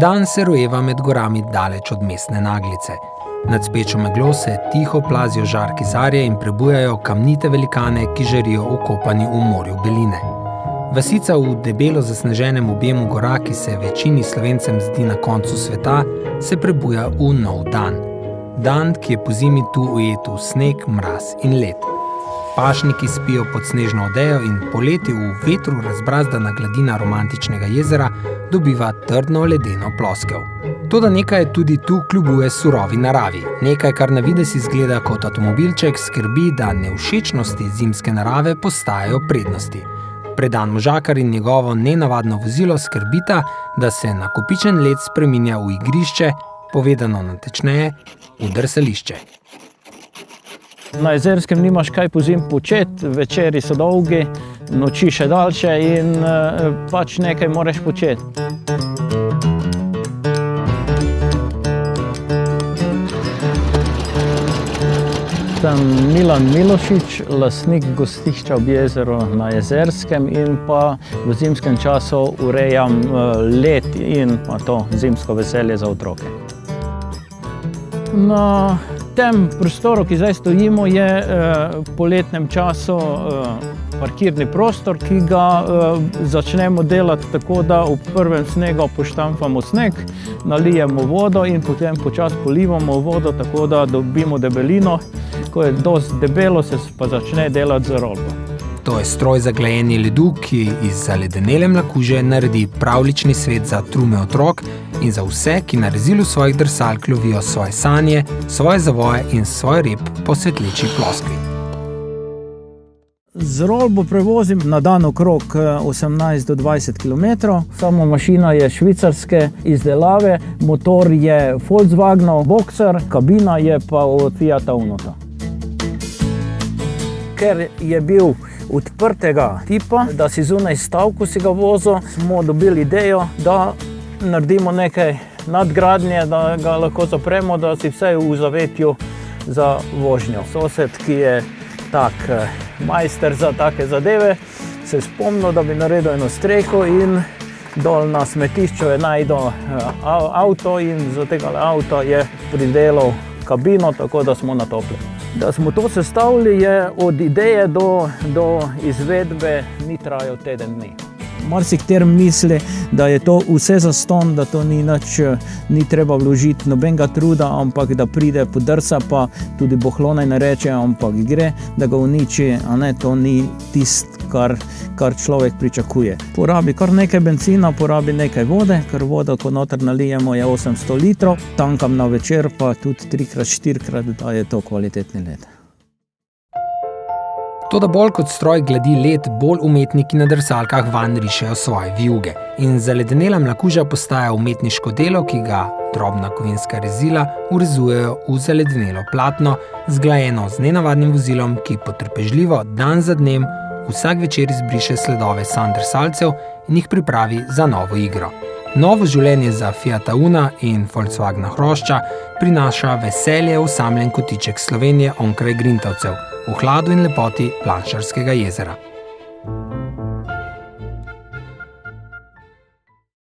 Dan se rojeva med gorami daleč od mestne naglice. Nad spečo meglo se tiho plazijo žarki zarje in prebujajo kamnite velikane, ki žarijo ukopani v morju beline. Vasica v debelo zasneženem objemu gora, ki se večini Slovencem zdi na koncu sveta, se prebuja v nov dan. Dan, ki je pozimi tu ujet v sneg, mraz in led. Pašniki spijo pod snežno odejo in poleti v vetru razbrazdana gladina romantičnega jezera dobiva trdno ledeno ploskev. Toda nekaj tudi tu kljubuje surovi naravi. Nekaj, kar na videz izgleda kot avtomobilček, skrbi, da nevšečnosti zimske narave postajajo prednosti. Predan možakar in njegovo nenavadno vozilo skrbita, da se nakopičen led spreminja v igrišče, povedano natečneje, v drsališče. Na Jezerskem nimaš kaj pozimi početi, večeri so dolgi, noči še daljše in pač nekaj moraš početi. Sem Milan Milošič, lastnik gostišča ob jezeru na Jezerskem in pa v zimskem času urejam led in pa to zimsko veselje za otroke. Na tem prostoru, ki zdaj stojimo, je v poletnem času parkirni prostor, ki ga začnemo delati tako, da v prvem snegu poštampamo sneg, nalijemo vodo in potem počasi polivamo vodo, tako da dobimo debelino. Ko je dosti debelo, se pa začne delati z rolbo. To je stroj za glajenje ledu, ki iz zaledenele mlakuže naredi pravlični svet za trume otrok in za vse, ki na rezilu svojih drsalk lovijo svoje sanje, svoje zavoje in svoj rep po svetleči ploskvi. Z rolbo prevozim na dan okrog 18 do 20 km. Sama mašina je švicarske izdelave, motor je Volkswagenov Boxer, kabina je pa od Fiata Unota. Ker je bil odprtega tipa, da si zunaj stavku si ga vozil, smo dobili idejo, da naredimo nekaj nadgradnje, da ga lahko zapremo, da si vse v zavetju za vožnjo. Sosed, ki je tak majster za take zadeve, se je spomnil, da bi naredil eno streho in dol na smetišču je najdel avto in za tega avta je pridelal kabino, tako da smo natopili. Da smo to sestavili, je od ideje do izvedbe ni trajal teden dni. Marsikateri misli, da je to vse zastonj, da to ni nič, ni treba vložiti nobenega truda, ampak da pride podrsa, pa tudi bohlonaj ne reče, ampak gre, da ga uniči, a ne, to ni tisto, kar človek pričakuje. Porabi kar nekaj bencina, porabi nekaj vode, ker voda, ko noter nalijemo, je 800 litrov, tankam na večer pa tudi 3x-4x, da je to kvalitetni led. Toda bolj kot stroj gladi led, bolj umetniki na drsalkah vanj rišejo svoje vijuge. In zaledenela mlakuža postaja umetniško delo, ki ga drobna kovinska rezila urezujejo v zaledenelo platno, zglajeno z nenavadnim vozilom, ki potrpežljivo dan za dnem vsak večer izbriše sledove sanj drsalcev in jih pripravi za novo igro. Novo življenje za Fiata Una in Volkswagena Hrošča prinaša veselje osamljen kotiček Slovenije onkraj Grintavcev, v hladu in lepoti Planšarskega jezera.